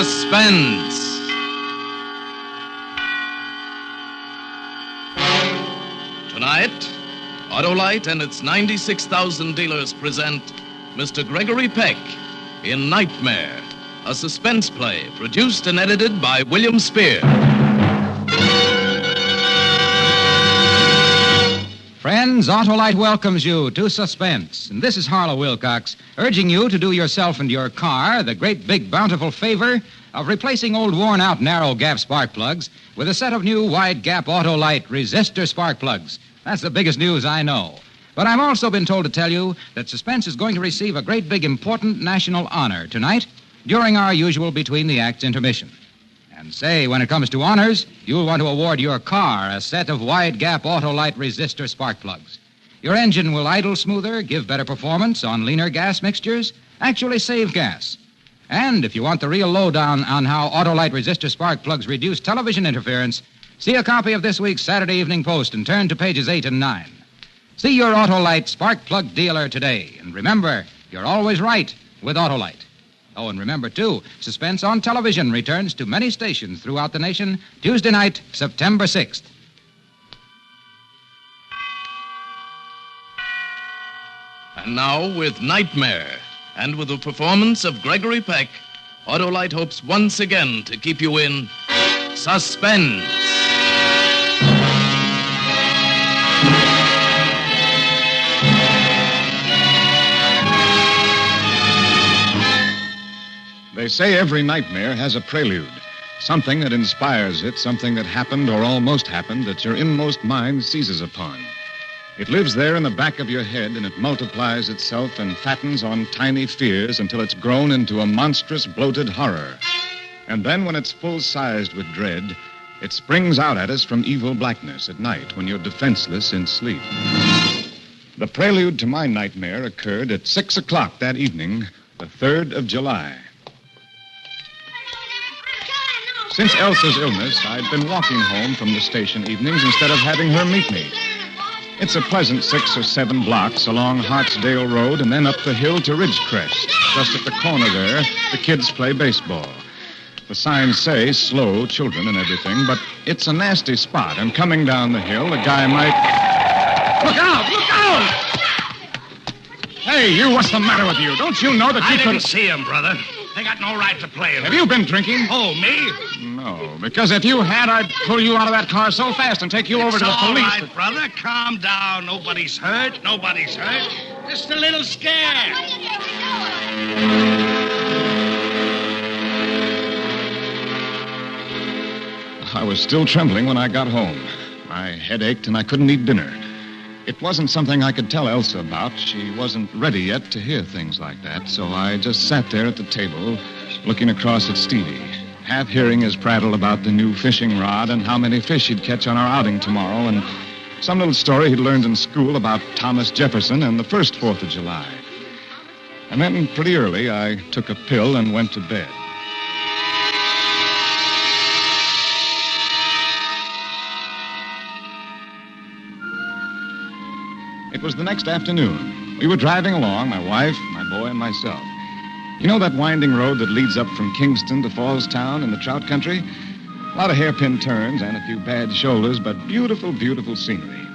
Suspense. Tonight, Autolite and its 96,000 dealers present Mr. Gregory Peck in Nightmare, a suspense play produced and edited by William Spear. Friends, Autolite welcomes you to Suspense. And this is Harlow Wilcox, urging you to do yourself and your car the great, big, bountiful favor of replacing old, worn-out, narrow-gap spark plugs with a set of new wide-gap Autolite resistor spark plugs. That's the biggest news I know. But I've also been told to tell you that Suspense is going to receive a great, big, important national honor tonight during our usual between-the-acts intermission. And say, when it comes to honors, you'll want to award your car a set of wide-gap Autolite resistor spark plugs. Your engine will idle smoother, give better performance on leaner gas mixtures, actually save gas. And if you want the real lowdown on how Autolite resistor spark plugs reduce television interference, see a copy of this week's Saturday Evening Post and turn to pages 8 and 9. See your Autolite spark plug dealer today. And remember, you're always right with Autolite. Oh, and remember, too, Suspense on Television returns to many stations throughout the nation Tuesday night, September 6th. And now, with Nightmare, and with the performance of Gregory Peck, Autolite hopes once again to keep you in suspense. They say every nightmare has a prelude, something that inspires it, something that happened or almost happened that your inmost mind seizes upon. It lives there in the back of your head, and it multiplies itself and fattens on tiny fears until it's grown into a monstrous, bloated horror. And then when it's full-sized with dread, it springs out at us from evil blackness at night when you're defenseless in sleep. The prelude to my nightmare occurred at 6 o'clock that evening, the 3rd of July. Since Elsa's illness, I'd been walking home from the station evenings instead of having her meet me. It's a pleasant 6 or 7 blocks along Hartsdale Road and then up the hill to Ridgecrest. Just at the corner there, the kids play baseball. The signs say slow children and everything, but it's a nasty spot, and coming down the hill, a guy might... Look out! Look out! Hey, you, what's the matter with you? Don't you know that you could... I didn't see him, brother. They got no right to play him. Have you been drinking? Oh, me? No, because if you had, I'd pull you out of that car so fast and take you over to the police. All right, brother. Calm down. Nobody's hurt. Nobody's hurt. Just a little scared. I was still trembling when I got home. My head ached and I couldn't eat dinner. It wasn't something I could tell Elsa about. She wasn't ready yet to hear things like that, so I just sat there at the table, looking across at Stevie, half hearing his prattle about the new fishing rod and how many fish he'd catch on our outing tomorrow, and some little story he'd learned in school about Thomas Jefferson and the first 4th of July. And then, pretty early, I took a pill and went to bed. It was the next afternoon. We were driving along, my wife, my boy, and myself. You know that winding road that leads up from Kingston to Fallstown in the trout country? A lot of hairpin turns and a few bad shoulders, but beautiful, beautiful scenery.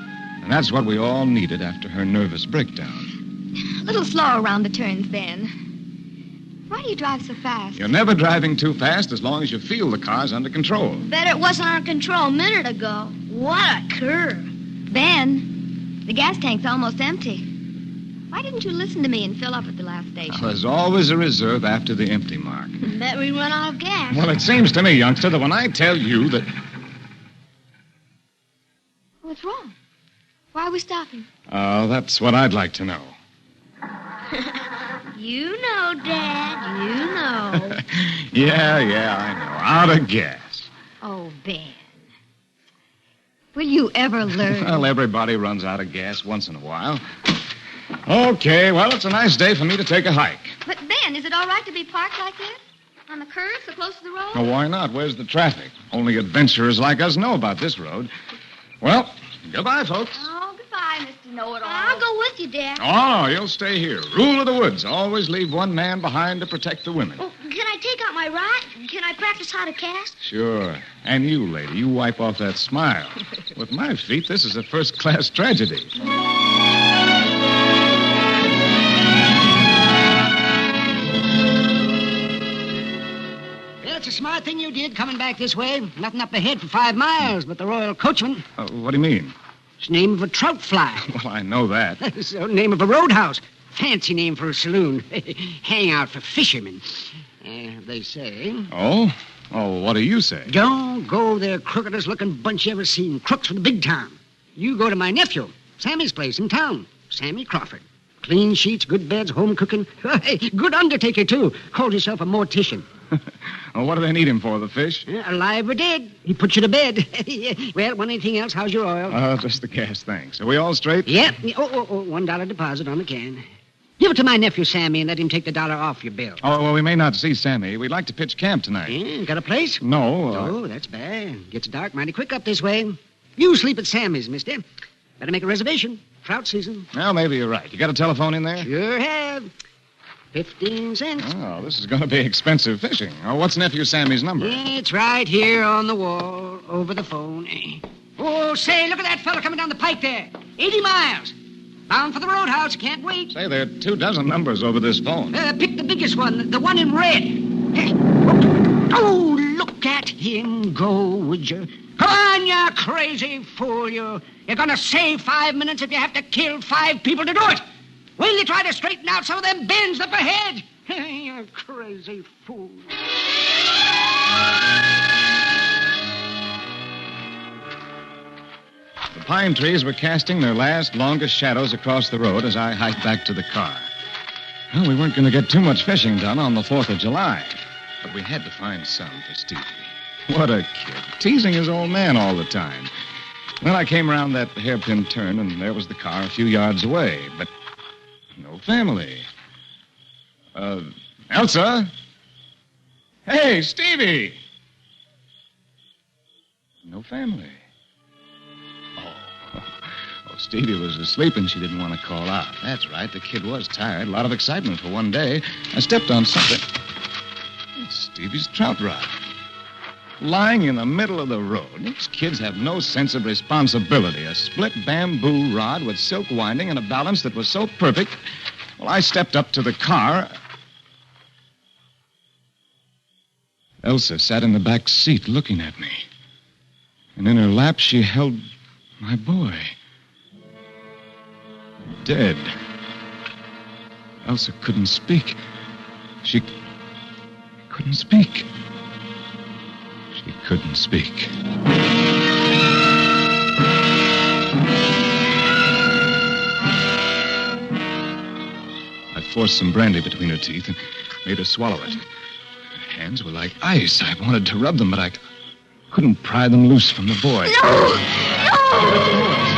And that's what we all needed after her nervous breakdown. A little slow around the turns, Ben. Why do you drive so fast? You're never driving too fast as long as you feel the car's under control. Bet it wasn't under control a minute ago. What a curve. Ben, the gas tank's almost empty. Why didn't you listen to me and fill up at the last station? There's always a reserve after the empty mark. Bet we run out of gas. Well, it seems to me, youngster, that when I tell you that... What's wrong? Why are we stopping? Oh, that's what I'd like to know. You know, Dad. You know. Yeah, I know. Out of gas. Oh, Ben. Will you ever learn? Well, everybody runs out of gas once in a while. Okay, well, it's a nice day for me to take a hike. But, Ben, is it all right to be parked like this? On the curb, so close to the road? Well, why not? Where's the traffic? Only adventurers like us know about this road. Well, goodbye, folks. Oh, goodbye, Mr. Know-It-All. I'll go with you, Dad. Oh, no, you'll stay here. Rule of the woods. Always leave one man behind to protect the women. Oh, can I take out my rod? Can I practice how to cast? Sure. And you, lady, you wipe off that smile. With my feet, this is a first-class tragedy. Well, it's a smart thing you did coming back this way. Nothing up ahead for 5 miles but the Royal Coachman. What do you mean? It's the name of a trout fly. Well, I know that. It's the name of a roadhouse. Fancy name for a saloon. Hangout for fishermen. They say. Oh? Oh, what do you say? Don't go there, crookedest-looking bunch you ever seen. Crooks from the big town. You go to my nephew, Sammy's place in town. Sammy Crawford. Clean sheets, good beds, home cooking. Good undertaker, too. Calls himself a mortician. Well, what do they need him for, the fish? Alive or dead. He puts you to bed. Well, want anything else? How's your oil? Just the gas, thanks. Are we all straight? Yep. $1 deposit on the can. Give it to my nephew, Sammy, and let him take the $1 off your bill. Oh, well, we may not see Sammy. We'd like to pitch camp tonight. Yeah, got a place? No. Oh, that's bad. Gets dark mighty quick up this way. You sleep at Sammy's, mister. Better make a reservation. Trout season. Well, maybe you're right. You got a telephone in there? Sure have. 15 cents. Oh, this is going to be expensive fishing. Oh, what's nephew Sammy's number? It's right here on the wall, over the phone. Oh, say, look at that fella coming down the pike there. 80 miles. Bound for the roadhouse. Can't wait. Say, there are 24 numbers over this phone. Pick the biggest one, the one in red. Oh, look at him go, would you? Come on, you crazy fool, you. You're going to save 5 minutes if you have to kill 5 people to do it. Will you try to straighten out some of them bends up ahead? You crazy fool. The pine trees were casting their last, longest shadows across the road as I hiked back to the car. Well, we weren't going to get too much fishing done on the 4th of July, but we had to find some for Stevie. What a kid, teasing his old man all the time. Well, I came around that hairpin turn, and there was the car a few yards away, but no family. Elsa? Hey, Stevie! No family. Oh, Stevie was asleep and she didn't want to call out. That's right, the kid was tired. A lot of excitement for one day. I stepped on something. It's Stevie's trout rod. Lying in the middle of the road. These kids have no sense of responsibility. A split bamboo rod with silk winding and a balance that was so perfect. Well, I stepped up to the car. Elsa sat in the back seat looking at me. And in her lap, she held my boy. Dead. Elsa couldn't speak. She couldn't speak. She couldn't speak. I forced some brandy between her teeth and made her swallow it. Her hands were like ice. I wanted to rub them, but I couldn't pry them loose from the boy. No!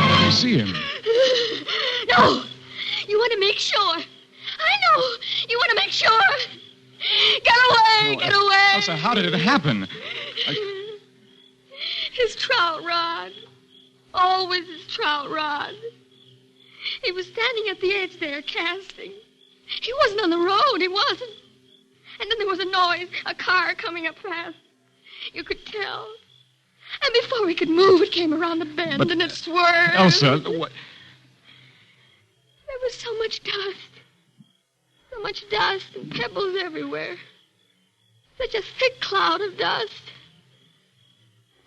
Let me see him. No! You want to make sure. I know. You want to make sure. Get away! Get away! Elsa, how did it happen? His trout rod. Always his trout rod. He was standing at the edge there casting. He wasn't on the road. He wasn't. And then there was a noise, a car coming up fast. You could tell. And before we could move, it came around the bend and it swerved. Elsa, what? There was so much dust. So much dust and pebbles everywhere. Such a thick cloud of dust.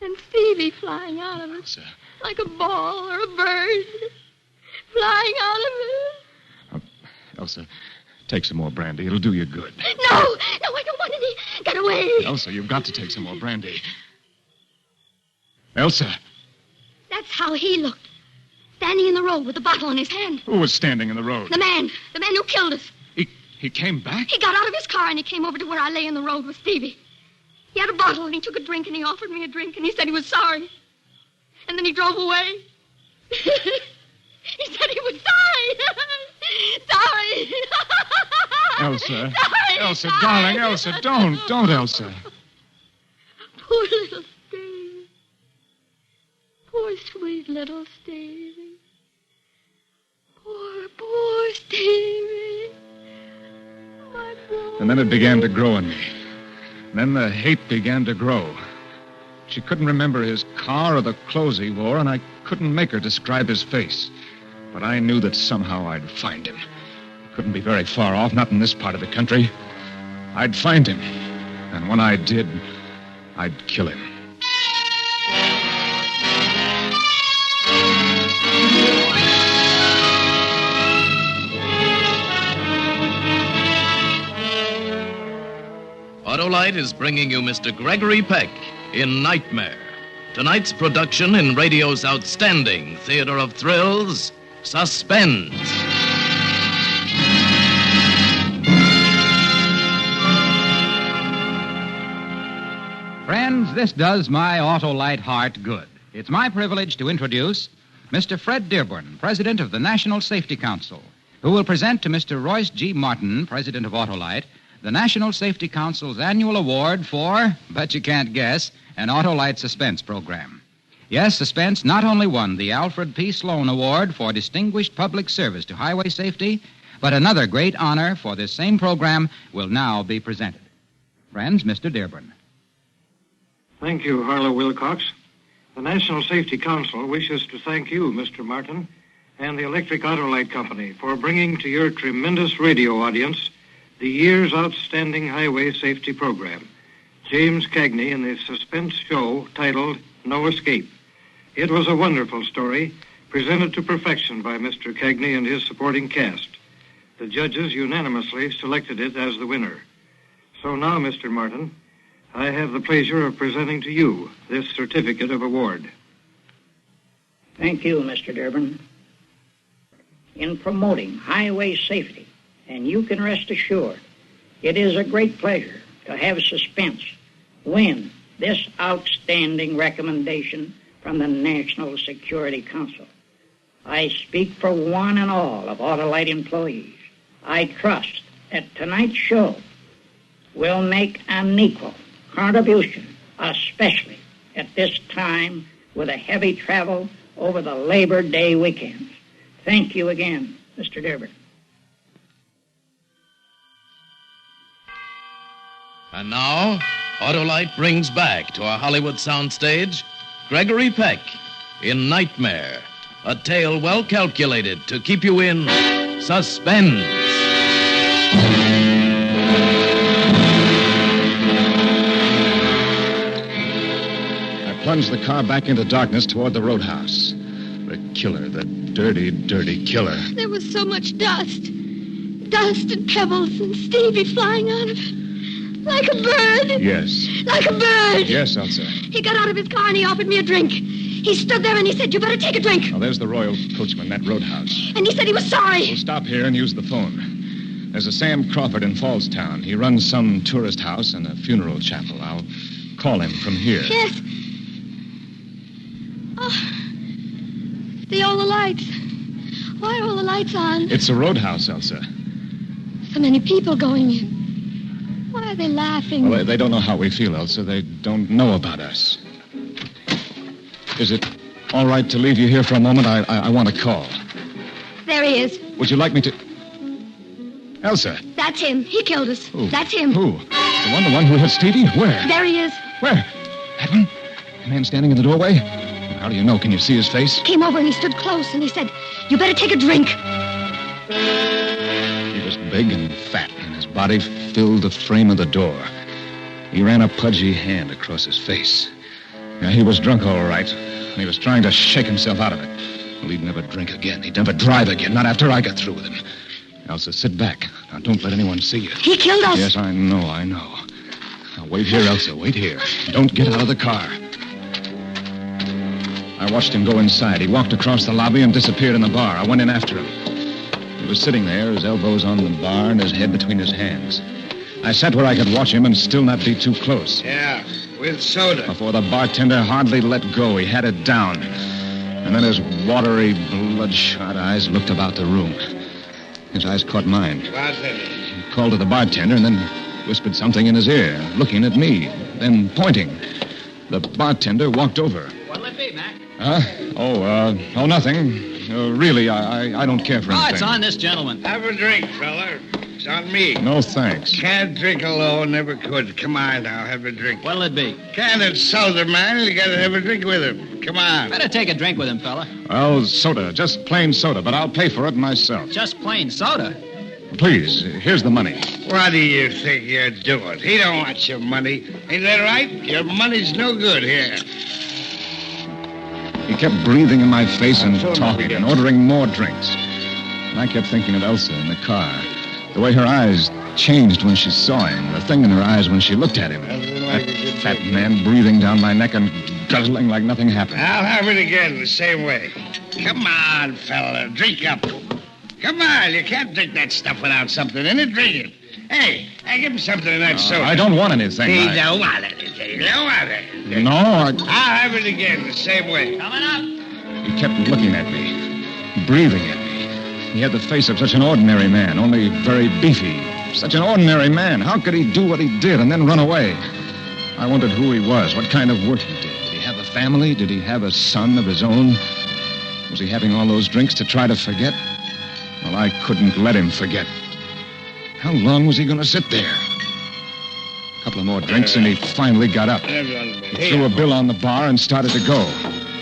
And Stevie flying out of it. Elsa. Like a ball or a bird. Flying out of it. Elsa, take some more brandy. It'll do you good. No, I don't want any. Get away. Elsa, you've got to take some more brandy. Elsa. That's how he looked. Standing in the road with the bottle in his hand. Who was standing in the road? The man who killed us. He came back? He got out of his car and he came over to where I lay in the road with Stevie. He had a bottle and he took a drink and he offered me a drink and he said he was sorry. And then he drove away. He said he was sorry. Sorry. Elsa. Sorry, Elsa, sorry. darling, Elsa, don't, Elsa. Poor little Stevie. Poor sweet little Stevie. Poor Stevie. My boy. And then it began to grow on me. Then the hate began to grow. She couldn't remember his car or the clothes he wore, and I couldn't make her describe his face. But I knew that somehow I'd find him. Couldn't be very far off, not in this part of the country. I'd find him. And when I did, I'd kill him. Autolite is bringing you Mr. Gregory Peck in Nightmare. Tonight's production in radio's outstanding theater of thrills, Suspense. Friends, this does my Autolite heart good. It's my privilege to introduce Mr. Fred Dearborn, President of the National Safety Council, who will present to Mr. Royce G. Martin, President of Autolite, the National Safety Council's annual award for, but you can't guess, an Autolite suspense program. Yes, Suspense not only won the Alfred P. Sloan Award for Distinguished Public Service to Highway Safety, but another great honor for this same program will now be presented. Friends, Mr. Dearborn. Thank you, Harlow Wilcox. The National Safety Council wishes to thank you, Mr. Martin, and the Electric Autolite Company for bringing to your tremendous radio audience the year's outstanding highway safety program, James Cagney in the suspense show titled No Escape. It was a wonderful story, presented to perfection by Mr. Cagney and his supporting cast. The judges unanimously selected it as the winner. So now, Mr. Martin, I have the pleasure of presenting to you this certificate of award. Thank you, Mr. Dearborn. In promoting highway safety, and you can rest assured, it is a great pleasure to have Suspense win this outstanding recommendation from the National Security Council. I speak for one and all of Autolite employees. I trust that tonight's show will make an equal contribution, especially at this time with a heavy travel over the Labor Day weekend. Thank you again, Mr. Dearborn. And now, Autolite brings back to our Hollywood soundstage Gregory Peck in Nightmare, a tale well calculated to keep you in suspense. I plunged the car back into darkness toward the roadhouse. The killer, the dirty, dirty killer. There was so much dust. Dust and pebbles and Stevie flying out of it. Like a bird. Yes. Like a bird. Yes, Elsa. He got out of his car and he offered me a drink. He stood there and he said, "You better take a drink." Well, there's the Royal Coachman, that roadhouse. And he said he was sorry. We'll stop here and use the phone. There's a Sam Crawford in Fallstown. He runs some tourist house and a funeral chapel. I'll call him from here. Yes. Oh, the all the lights. Why are all the lights on? It's a roadhouse, Elsa. So many people going in. Why are they laughing? Well, they don't know how we feel, Elsa. They don't know about us. Is it all right to leave you here for a moment? I want to call. There he is. Would you like me to... Elsa. That's him. He killed us. Who? That's him. Who? The one who hit Stevie? Where? There he is. Where? That one? The man standing in the doorway? How do you know? Can you see his face? Came over and he stood close and he said, "You better take a drink." He was big and fat, and his body filled the frame of the door. He ran a pudgy hand across his face. Yeah, he was drunk, all right. And he was trying to shake himself out of it. Well, he'd never drink again. He'd never drive again, not after I got through with him. Elsa, sit back. Now, don't let anyone see you. He killed us. Yes, I know. Now, wait here, Elsa. Wait here. Don't get out of the car. I watched him go inside. He walked across the lobby and disappeared in the bar. I went in after him. He was sitting there, his elbows on the bar and his head between his hands. I sat where I could watch him and still not be too close. Yeah, with soda. Before the bartender hardly let go, he had it down. And then his watery, bloodshot eyes looked about the room. His eyes caught mine. He called to the bartender and then whispered something in his ear, looking at me, then pointing. The bartender walked over. What'll it be, Mac? Nothing. Really, I don't care for anything. Oh, it's on this gentleman. Have a drink, fella. It's on me. No, thanks. Can't drink alone, never could. Come on now, have a drink. What'll it be? Can't soda, man. You gotta have a drink with him. Come on. Better take a drink with him, fella. Well, soda. Just plain soda, but I'll pay for it myself. Just plain soda. Please, here's the money. What do you think you're doing? He don't want your money. Ain't that right? Your money's no good here. He kept breathing in my face and talking and ordering more drinks. And I kept thinking of Elsa in the car. The way her eyes changed when she saw him. The thing in her eyes when she looked at him. That fat man breathing down my neck and guzzling like nothing happened. I'll have it again the same way. Come on, fella. Drink up. Come on. You can't drink that stuff without something in it. Drink it. Hey, give him something in that soda. I don't want anything. He don't want it. He don't want it. No, I'll have it again the same way. Coming up. He kept looking at me, breathing at me. He had the face of such an ordinary man, only very beefy. Such an ordinary man. How could he do what he did and then run away? I wondered who he was, what kind of work he did. Did he have a family? Did he have a son of his own? Was he having all those drinks to try to forget? Well, I couldn't let him forget. How long was he going to sit there? A couple of more drinks, and he finally got up. He threw a bill on the bar and started to go.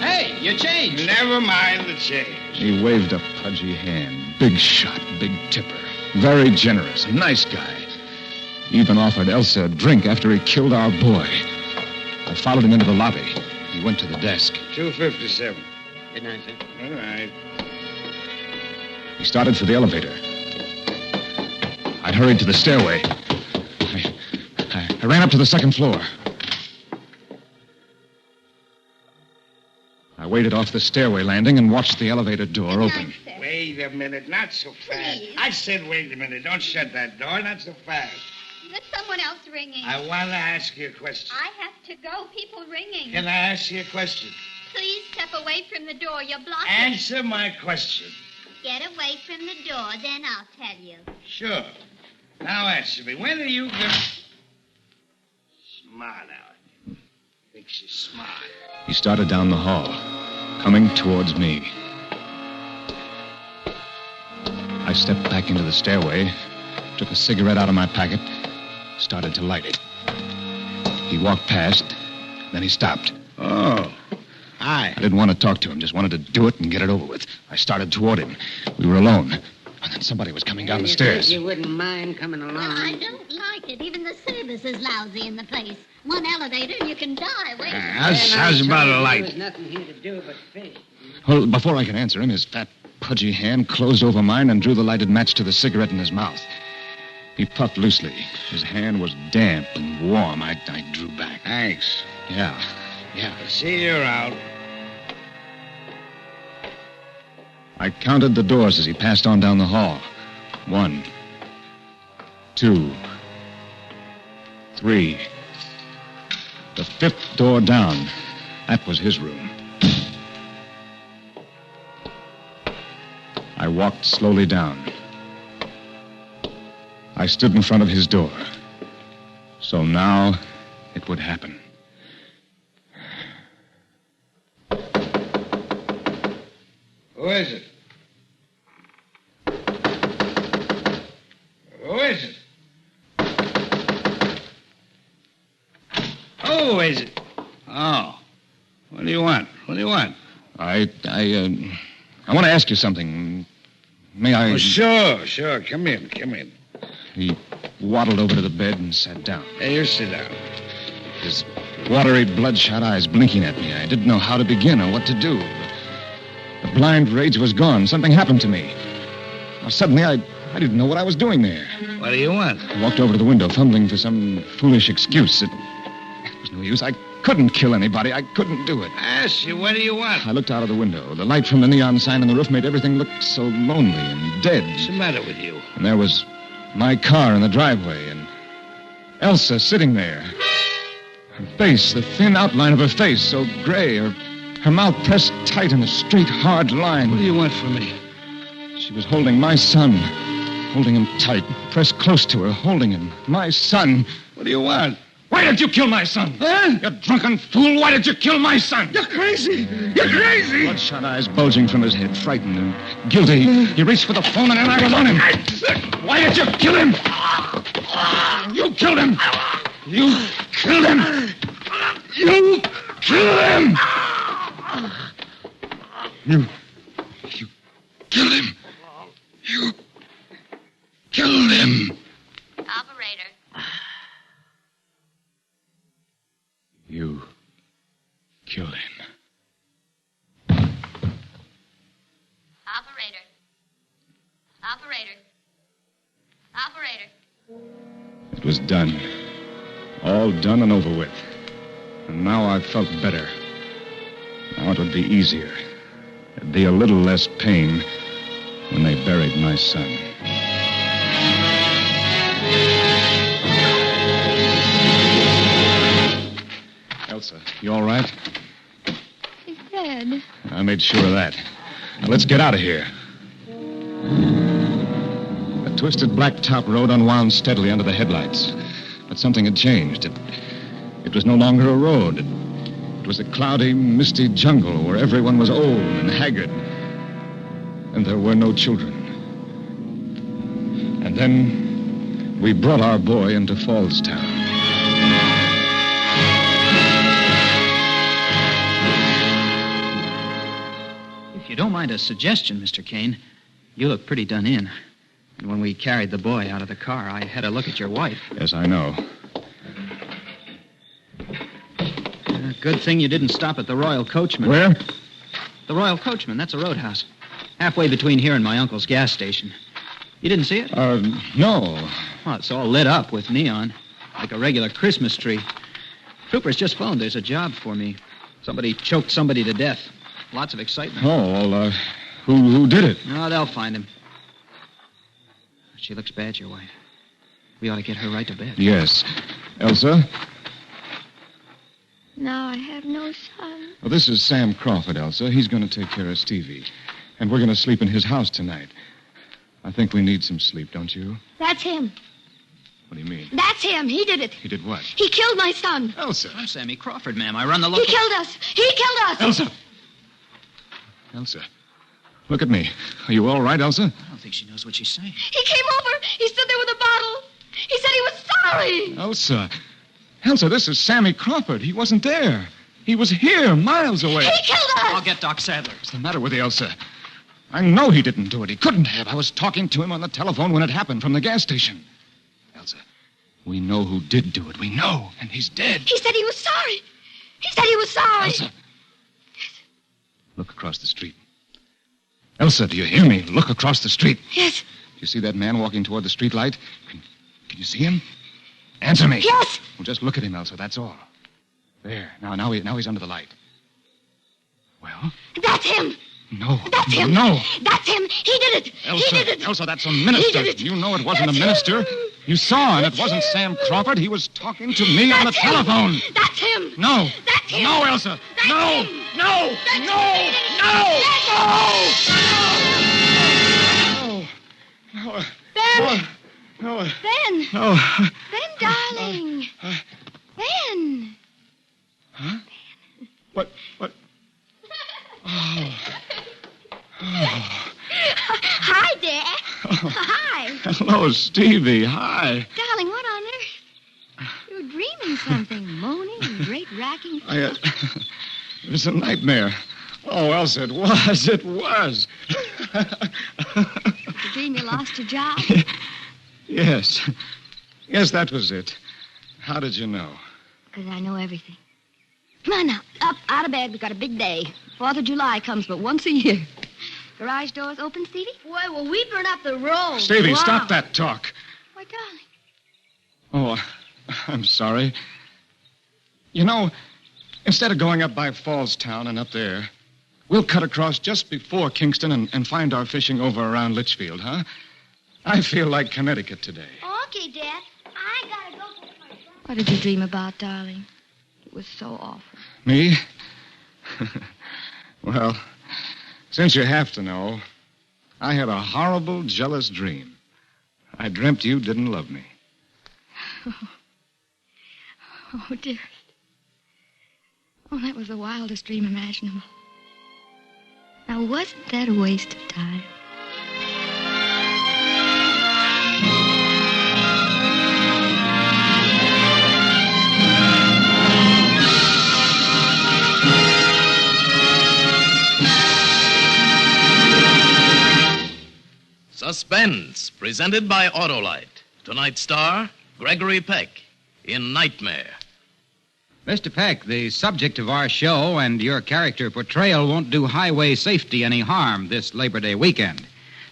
Hey, your change. Never mind the change. He waved a pudgy hand. Big shot, big tipper. Very generous, nice guy. He even offered Elsa a drink after he killed our boy. I followed him into the lobby. He went to the desk. 257. Good night, sir. All right. He started for the elevator. I hurried to the stairway. I ran up to the second floor. I waited off the stairway landing and watched the elevator door open. Wait a minute, not so fast. Please. I said wait a minute. Don't shut that door, not so fast. There's someone else ringing. I want to ask you a question. I have to go. People ringing. Can I ask you a question? Please step away from the door. You're blocking. Answer my question. Get away from the door, then I'll tell you. Sure. Now answer me. When are you going to... Smart, Alec. Thinks you're smart. He started down the hall, coming towards me. I stepped back into the stairway, took a cigarette out of my packet, started to light it. He walked past, then he stopped. Oh. Hi. I didn't want to talk to him, just wanted to do it and get it over with. I started toward him. We were alone. And then somebody was coming down the stairs. You wouldn't mind coming along. Well, I don't like it. Even the service is lousy in the place. One elevator and you can die waiting. How's about a light? There's nothing here to do but fish. Well, before I could answer him, his fat, pudgy hand closed over mine and drew the lighted match to the cigarette in his mouth. He puffed loosely. His hand was damp and warm. I drew back. Thanks. Yeah. See you around. I counted the doors as he passed on down the hall. 1, 2, 3. The 5th door down. That was his room. I walked slowly down. I stood in front of his door. So now it would happen. Who is it? Who is it? Who is it? Oh. What do you want? I want to ask you something. May I... Oh, sure. Come in. He waddled over to the bed and sat down. Hey, you sit down. His watery, bloodshot eyes blinking at me. I didn't know how to begin or what to do. The blind rage was gone. Something happened to me. Now, suddenly, I didn't know what I was doing there. What do you want? I walked over to the window, fumbling for some foolish excuse. It was no use. I couldn't kill anybody. I couldn't do it. I asked you, what do you want? I looked out of the window. The light from the neon sign on the roof made everything look so lonely and dead. What's the matter with you? And there was my car in the driveway, and Elsa sitting there. Her face, the thin outline of her face, so gray, her mouth pressed tight in a straight, hard line. What do you want from me? She was holding my son, holding him tight, pressed close to her, holding him. My son. What do you want? Why did you kill my son? Huh? You drunken fool, why did you kill my son? You're crazy. You're crazy. Bloodshot eyes bulging from his head, frightened and guilty. He reached for the phone and then I was on him. Why did you kill him? You killed him. You killed him. You killed him. You killed him. You killed him. Operator. You killed him. Operator. Operator. Operator. It was done. All done and over with. And now I felt better. Now it would be easier. There'd be a little less pain when they buried my son. Elsa, you all right? He's dead. I made sure of that. Now let's get out of here. The twisted black top road unwound steadily under the headlights. But something had changed. It was no longer a road. It was a cloudy, misty jungle where everyone was old and haggard. And there were no children. And then we brought our boy into Fallstown. If you don't mind a suggestion, Mr. Kane, you look pretty done in. And when we carried the boy out of the car, I had a look at your wife. Yes, I know. Good thing you didn't stop at the Royal Coachman. Where? The Royal Coachman, that's a roadhouse. Halfway between here and my uncle's gas station. You didn't see it? No. Well, it's all lit up with neon, like a regular Christmas tree. Troopers just phoned. There's a job for me. Somebody choked somebody to death. Lots of excitement. Oh, well, who did it? No, they'll find him. She looks bad, your wife. We ought to get her right to bed. Yes. Elsa? Now I have no son. Well, this is Sam Crawford, Elsa. He's going to take care of Stevie. And we're going to sleep in his house tonight. I think we need some sleep, don't you? That's him. What do you mean? That's him. He did it. He did what? He killed my son. Elsa. I'm Sammy Crawford, ma'am. I run the local... He killed us. He killed us. Elsa. Elsa. Look at me. Are you all right, Elsa? I don't think she knows what she's saying. He came over. He stood there with a bottle. He said he was sorry. Elsa. Elsa, this is Sammy Crawford. He wasn't there. He was here, miles away. He killed us. I'll get Doc Sadler. What's the matter with you, Elsa? I know he didn't do it. He couldn't have. I was talking to him on the telephone when it happened from the gas station. Elsa, we know who did do it. We know. And he's dead. He said he was sorry. He said he was sorry. Elsa. Look across the street. Elsa, do you hear me? Look across the street. Yes. Do you see that man walking toward the street light? Can you see him? Answer me. Yes. Well, just look at him, Elsa. That's all. There. Now he's under the light. Well? That's him. No. That's him. No. That's him. He did it. Elsa, He did it. Elsa, that's a minister. He did it. You know it wasn't That's a minister. him. You saw, and it That's wasn't him. Sam Crawford. He was talking to me on the That's him. telephone. That's him. No. That's him. No, Elsa. That's no. him. No. That's No. him. No. No. No. Ben. No. Ben. No. Ben, darling. Ben. Huh? What? Oh. Hi, Dad. Hi. Hello, Stevie. Hi. Darling, what on earth? You were dreaming something, moaning and great racking. It was a nightmare. Oh, Elsa, it was. It was. The dream you lost your job? Yes. Yes, that was it. How did you know? Because I know everything. Come on now. Up, out of bed. We've got a big day. 4th of July comes but once a year. Garage doors open, Stevie? Boy, will we burn up the road. Stevie, Wow. stop that talk. Why, darling. Oh, I'm sorry. You know, instead of going up by Fallstown and up there, we'll cut across just before Kingston and find our fishing over around Litchfield, huh? I feel like Connecticut today. Okay, Dad. I gotta go get my... What did you dream about, darling? It was so awful. Me? Well, since you have to know, I had a horrible, jealous dream. I dreamt you didn't love me. Oh, dearest. Oh, that was the wildest dream imaginable. Now, wasn't that a waste of time? Suspense, presented by Autolite. Tonight's star, Gregory Peck, in Nightmare. Mr. Peck, the subject of our show and your character portrayal won't do highway safety any harm this Labor Day weekend.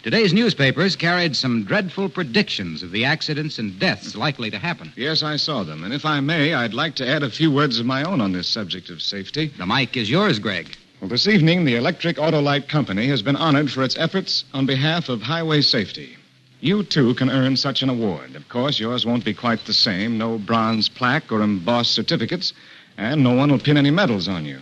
Today's newspapers carried some dreadful predictions of the accidents and deaths likely to happen. Yes, I saw them. And if I may, I'd like to add a few words of my own on this subject of safety. The mic is yours, Greg. Well, this evening, the Electric Autolite Company has been honored for its efforts on behalf of highway safety. You, too, can earn such an award. Of course, yours won't be quite the same. No bronze plaque or embossed certificates, and no one will pin any medals on you.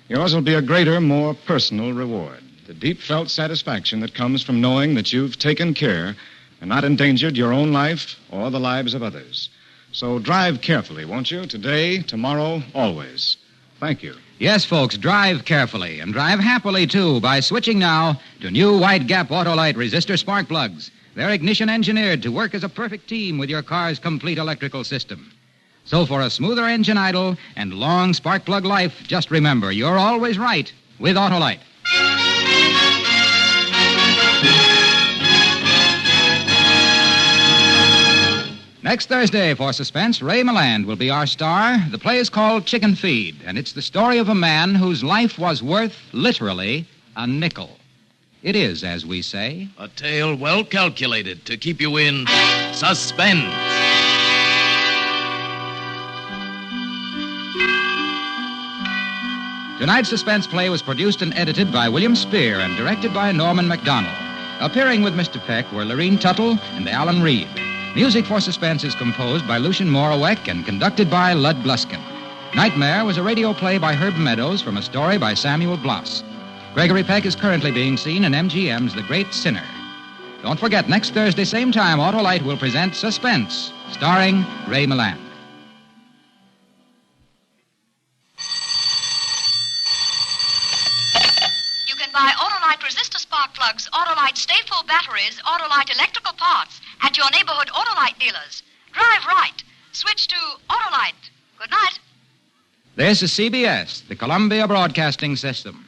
Yours will be a greater, more personal reward. The deep-felt satisfaction that comes from knowing that you've taken care and not endangered your own life or the lives of others. So drive carefully, won't you? Today, tomorrow, always. Thank you. Yes, folks, drive carefully and drive happily, too, by switching now to new wide gap Autolite resistor spark plugs. They're ignition engineered to work as a perfect team with your car's complete electrical system. So for a smoother engine idle and long spark plug life, just remember, you're always right with Autolite. Next Thursday for Suspense, Ray Milland will be our star. The play is called Chicken Feed, and it's the story of a man whose life was worth, literally, a nickel. It is, as we say, A tale well calculated to keep you in suspense. Tonight's suspense play was produced and edited by William Spear and directed by Norman MacDonald. Appearing with Mr. Peck were Lorene Tuttle and Alan Reed. Music for Suspense is composed by Lucien Morawek and conducted by Lud Bluskin. Nightmare was a radio play by Herb Meadows from a story by Samuel Bloss. Gregory Peck is currently being seen in MGM's The Great Sinner. Don't forget, next Thursday, same time, Autolite will present Suspense, starring Ray Milland. You can buy Autolite resistor spark plugs, Autolite stay-full batteries, Autolite electrical parts at your neighborhood Autolite dealers. Drive right. Switch to Autolite. Good night. This is CBS, the Columbia Broadcasting System.